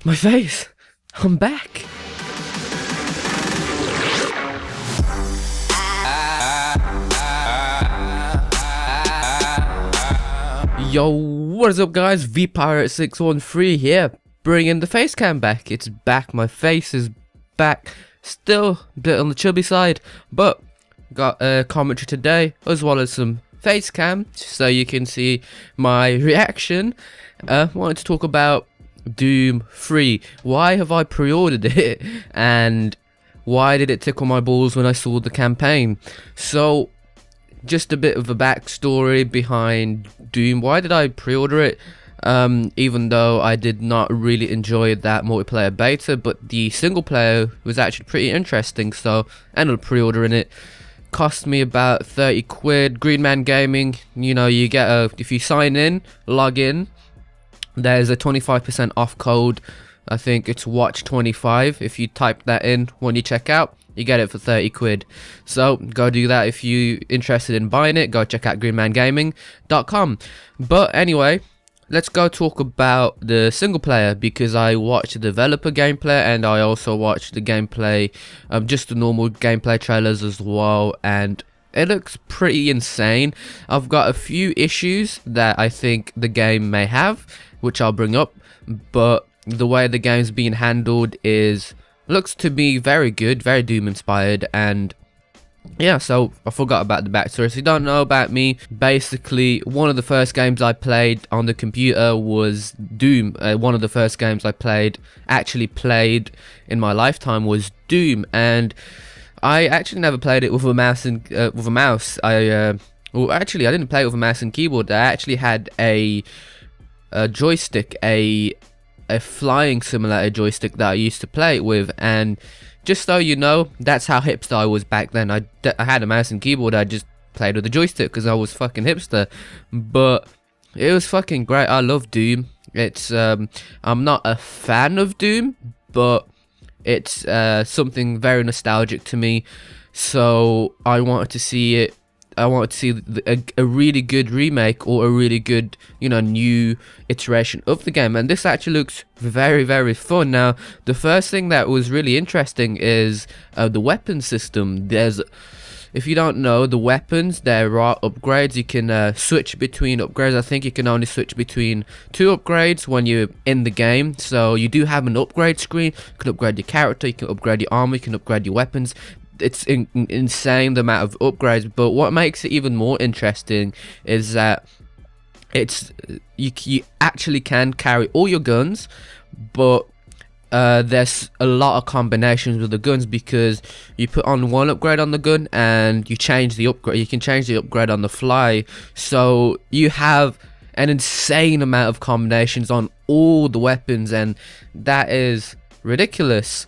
My face! I'm back! Yo, what is up guys? VPirate613 here, bringing the face cam back. It's back, my face is back. Still a bit on the chubby side, but got a commentary today, as well as some face cam, so you can see my reaction. Wanted to talk about Doom 3. Why have I pre-ordered it, and why did it tickle my balls when I saw the campaign? So, just a bit of a backstory behind Doom. Why did I pre-order it? Even though I did not really enjoy that multiplayer beta, but the single player was actually pretty interesting, so I ended up pre-ordering it. Cost me about 30 quid. Green Man Gaming, you know, you get a, if you sign in, log in, there's a 25% off code. I think it's watch25. If you type that in when you check out, you get it for 30 quid. So go do that. If you're interested in buying it, go check out greenmangaming.com. But anyway, let's go talk about the single player, because I watched the developer gameplay and I also watched the gameplay, just the normal gameplay trailers as well, and it looks pretty insane. I've got a few issues that I think the game may have, which I'll bring up, but the way the game's being handled looks to be very good, very Doom inspired. And yeah, so I forgot about the backstory. If you don't know about me, basically one of the first games I played on the computer was Doom. One of the first games I actually played in my lifetime was Doom, and I actually never played it with a mouse and well, actually I didn't play it with a mouse and keyboard. I actually had a joystick, a flying simulator joystick that I used to play it with. And just so you know, that's how hipster I was back then. I had a mouse and keyboard, I just played with a joystick because I was fucking hipster. But it was fucking great. I love Doom. It's I'm not a fan of Doom, but it's something very nostalgic to me. So I wanted to see it. I wanted to see a really good remake, or a really good, you know, new iteration of the game, and this actually looks very, very fun. Now, the first thing that was really interesting is the weapon system. If you don't know, the weapons, there are upgrades. You can switch between upgrades. I think you can only switch between 2 upgrades when you're in the game. So you do have an upgrade screen. You can upgrade your character, you can upgrade your armor, you can upgrade your weapons. It's insane the amount of upgrades. But what makes it even more interesting is that you actually can carry all your guns, but there's a lot of combinations with the guns, because you put on one upgrade on the gun and you change the upgrade. You can change the upgrade on the fly, so you have an insane amount of combinations on all the weapons, and that is ridiculous.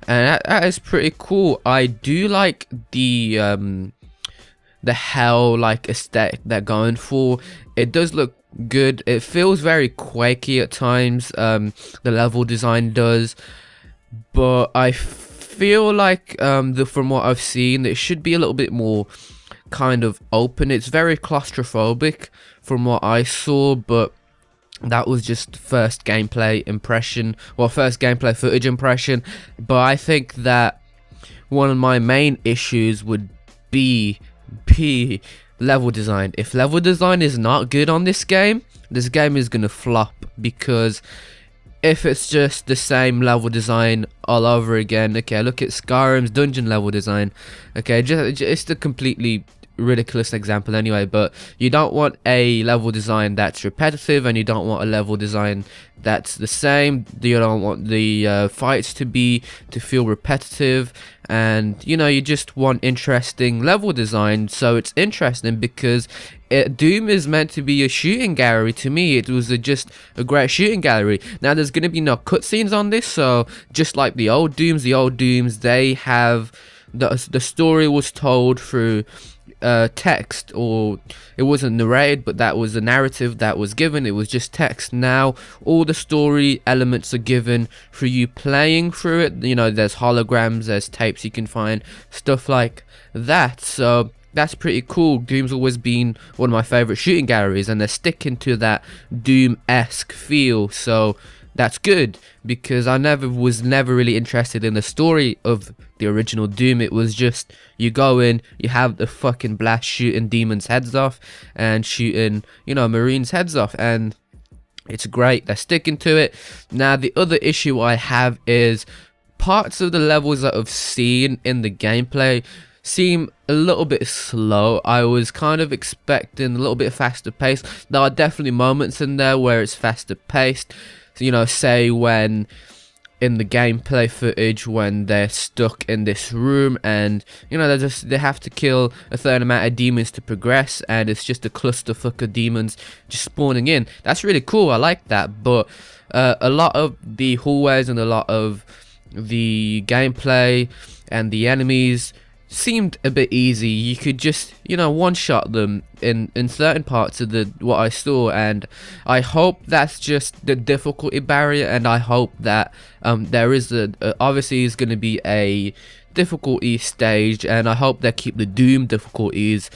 And that is pretty cool. I do like the hell like aesthetic they're going for. It does look good. It feels very Quakey at times. The level design does, but I feel like from what I've seen, it should be a little bit more kind of open. It's very claustrophobic from what I saw, but that was just first gameplay impression, well, first gameplay footage impression. But I think that one of my main issues would be level design. If level design is not good on this game is gonna flop, because if it's just the same level design all over again, okay, look at Skyrim's dungeon level design, okay, just a completely ridiculous example anyway. But you don't want a level design that's repetitive, and you don't want a level design that's the same. You don't want the fights to feel repetitive, and you know, you just want interesting level design. So it's interesting because Doom is meant to be a shooting gallery. To me, it was just a great shooting gallery. Now, there's going to be no cutscenes on this, so just like the old Dooms, they have the story was told through text, or it wasn't narrated, but that was the narrative that was given. It was just text. Now all the story elements are given through you playing through it. You know, there's holograms, there's tapes you can find, stuff like that. So that's pretty cool. Doom's always been one of my favorite shooting galleries, and they're sticking to that Doom-esque feel, so that's good. because I was never really interested in the story of the original Doom. It was just you go in, you have the fucking blast shooting demons' heads off and shooting, you know, Marines' heads off, and it's great. They're sticking to it. Now, the other issue I have is parts of the levels that I've seen in the gameplay seem a little bit slow. I was kind of expecting a little bit faster pace. There are definitely moments in there where it's faster paced. You know, say when in the gameplay footage when they're stuck in this room and, you know, they have to kill a certain amount of demons to progress, and it's just a clusterfuck of demons just spawning in. That's really cool. I like that. But a lot of the hallways and a lot of the gameplay and the enemies seemed a bit easy. You could just, you know, one-shot them in certain parts of what I saw, and I hope that's just the difficulty barrier, and I hope that there is obviously is going to be a difficulty stage, and I hope they keep the Doom difficulties,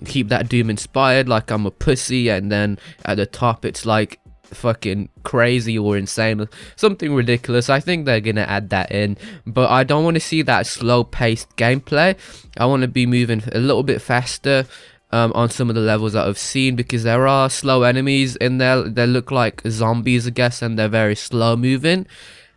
keep that Doom inspired, like I'm a pussy, and then at the top it's like fucking crazy or insane or something ridiculous. I think they're gonna add that in, but I don't want to see that slow paced gameplay. I want to be moving a little bit faster on some of the levels that I've seen, because there are slow enemies in there. They look like zombies, I guess, and they're very slow moving,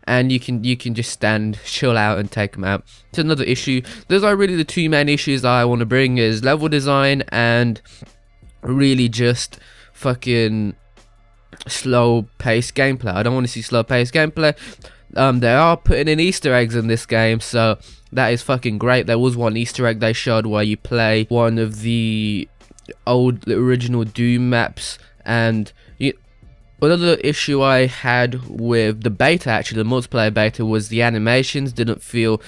and you can just stand, chill out, and take them out. It's another issue. Those are really the two main issues I want to bring, is level design and really just fucking slow paced gameplay. I don't want to see slow paced gameplay. They are putting in Easter eggs in this game, so that is fucking great. There was one Easter egg they showed where you play one of the original Doom maps, and another issue I had with the beta, actually the multiplayer beta, was the animations didn't feel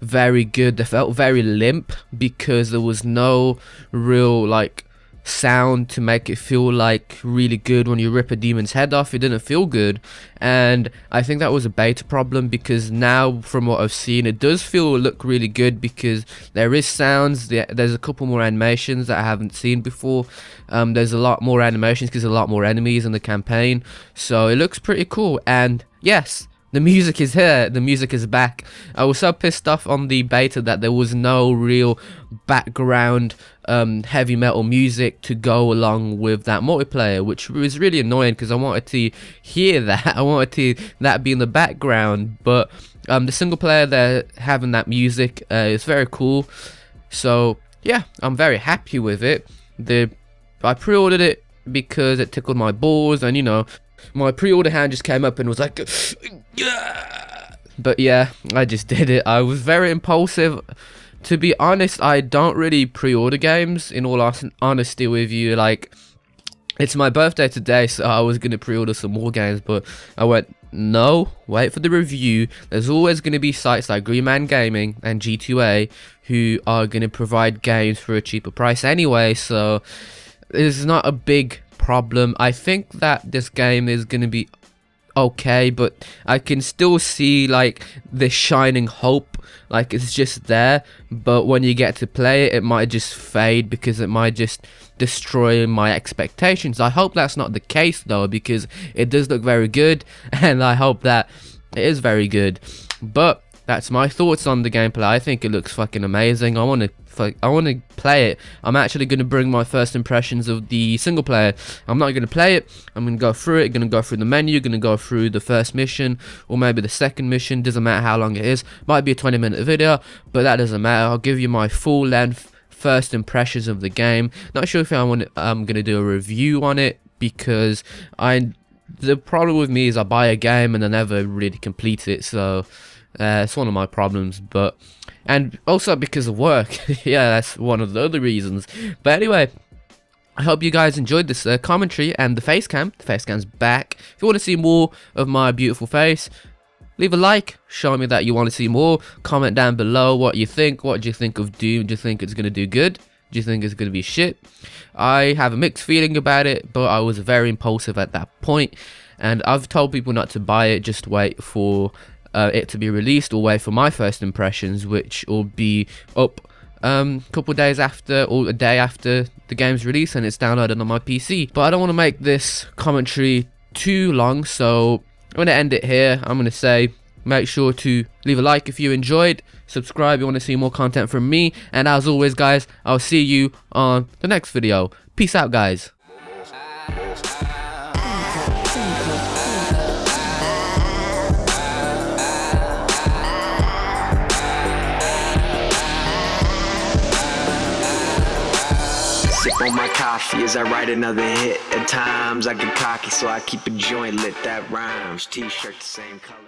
very good. They felt very limp because there was no real like sound to make it feel like really good. When you rip a demon's head off, it didn't feel good, and I think that was a beta problem, because now from what I've seen it does look really good, because there is sounds, there's a couple more animations that I haven't seen before. There's a lot more animations because a lot more enemies in the campaign, so it looks pretty cool. And yes, the music is here, the music is back. I was so pissed off on the beta that there was no real background heavy metal music to go along with that multiplayer, which was really annoying, because I wanted to hear that. I wanted that be in the background, but the single player, they're having that music. It's very cool, so yeah, I'm very happy with it. I pre-ordered it because it tickled my balls, and you know, my pre-order hand just came up and was like, yeah. But yeah, I just did it. I was very impulsive. To be honest, I don't really pre-order games, in all honesty with you. Like, it's my birthday today, so I was going to pre-order some more games, but I went, no, wait for the review. There's always going to be sites like Green Man Gaming and G2A who are going to provide games for a cheaper price anyway, so it's not a big problem. I think that this game is going to be okay, but I can still see like the shining hope, like it's just there, but when you get to play it, it might just fade, because it might just destroy my expectations. I hope that's not the case though, because it does look very good, and I hope that it is very good. But that's my thoughts on the gameplay. I think it looks fucking amazing. I want to play it. I'm actually going to bring my first impressions of the single player. I'm not going to play it. I'm going to go through it. Going to go through the menu. Going to go through the first mission, or maybe the second mission. Doesn't matter how long it is. Might be a 20-minute video, but that doesn't matter. I'll give you my full length first impressions of the game. Not sure if I'm going to do a review on it, because the problem with me is I buy a game and I never really complete it, so it's one of my problems. And also because of work. Yeah, that's one of the other reasons. But anyway, I hope you guys enjoyed this commentary and the face cam. The face cam's back. If you want to see more of my beautiful face, leave a like, show me that you want to see more. Comment down below what you think. What do you think of Doom? Do you think it's going to do good? Do you think it's going to be shit? I have a mixed feeling about it, but I was very impulsive at that point, and I've told people not to buy it, just wait for it to be released, or wait for my first impressions, which will be up a couple days after, or a day after the game's release and it's downloaded on my PC. But I don't want to make this commentary too long, so I'm going to end it here. I'm going to say, make sure to leave a like if you enjoyed, subscribe if you want to see more content from me, and as always guys, I'll see you on the next video. Peace out guys. Sip on my coffee as I write another hit. At times I get cocky, so I keep a joint lit that rhymes. T-shirt the same color.